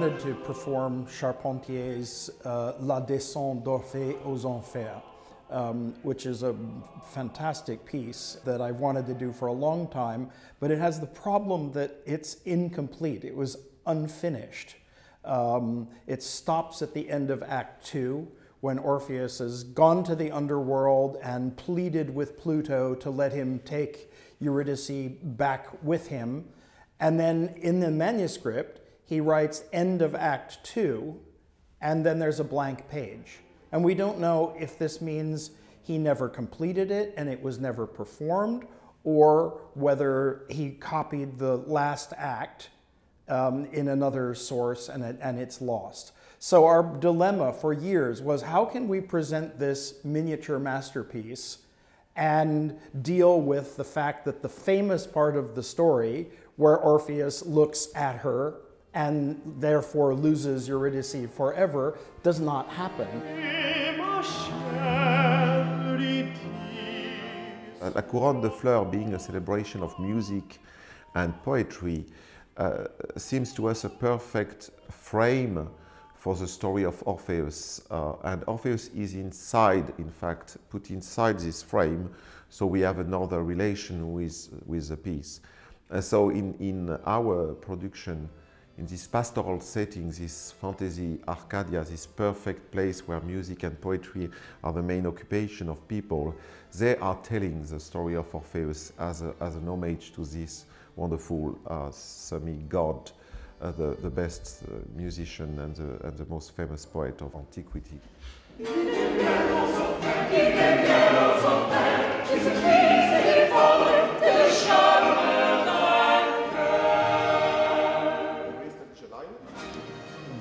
wanted to perform Charpentier's La Descente d'Orphée aux Enfers, which is a fantastic piece that I've wanted to do for a long time, but it has the problem that it's incomplete. It was unfinished. It stops at the end of Act 2 when Orpheus has gone to the underworld and pleaded with Pluto to let him take Eurydice back with him. And then in the manuscript, he writes end of Act 2, and then there's a blank page. And we don't know if this means he never completed it and it was never performed, or whether he copied the last act in another source and it's lost. So our dilemma for years was, how can we present this miniature masterpiece and deal with the fact that the famous part of the story, where Orpheus looks at her and therefore loses Eurydice forever, does not happen. La Couronne de Fleurs, being a celebration of music and poetry, seems to us a perfect frame for the story of Orpheus. And Orpheus is inside, in fact, put inside this frame, so we have another relation with the piece. So in our production, in this pastoral setting, this fantasy Arcadia, this perfect place where music and poetry are the main occupation of people, they are telling the story of Orpheus as an homage to this wonderful semi-god, the best musician and the most famous poet of antiquity.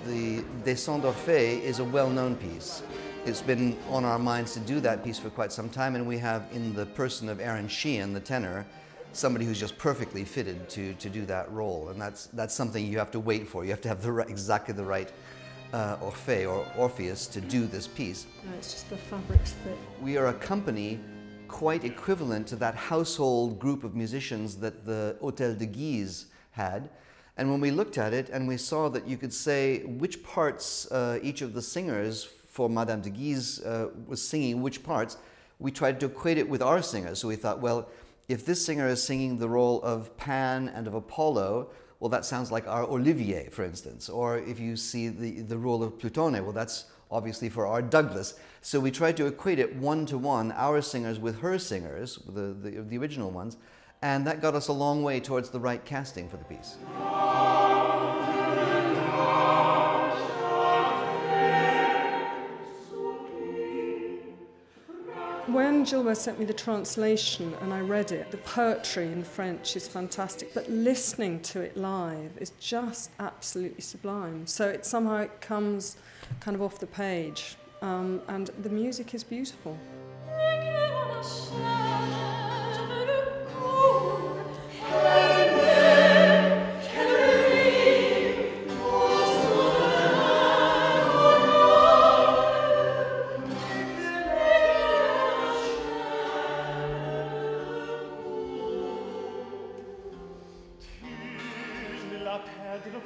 The Descente d'Orphée is a well-known piece. It's been on our minds to do that piece for quite some time, and we have, in the person of Aaron Sheehan, the tenor, somebody who's just perfectly fitted to do that role, and that's something you have to wait for. You have to have exactly the right Orphée or Orpheus to do this piece. No, it's just the fabrics that... We are a company quite equivalent to that household group of musicians that the Hôtel de Guise had. And when we looked at it and we saw that you could say which parts each of the singers for Madame de Guise was singing, which parts, we tried to equate it with our singers. So we thought, well, if this singer is singing the role of Pan and of Apollo, well, that sounds like our Olivier, for instance. Or if you see the role of Plutone, well, that's obviously for our Douglas. So we tried to equate it one-to-one, our singers with her singers, the original ones, and that got us a long way towards the right casting for the piece. When Gilbert sent me the translation and I read it, the poetry in French is fantastic, but listening to it live is just absolutely sublime. So it somehow comes kind of off the page, and the music is beautiful. La perdre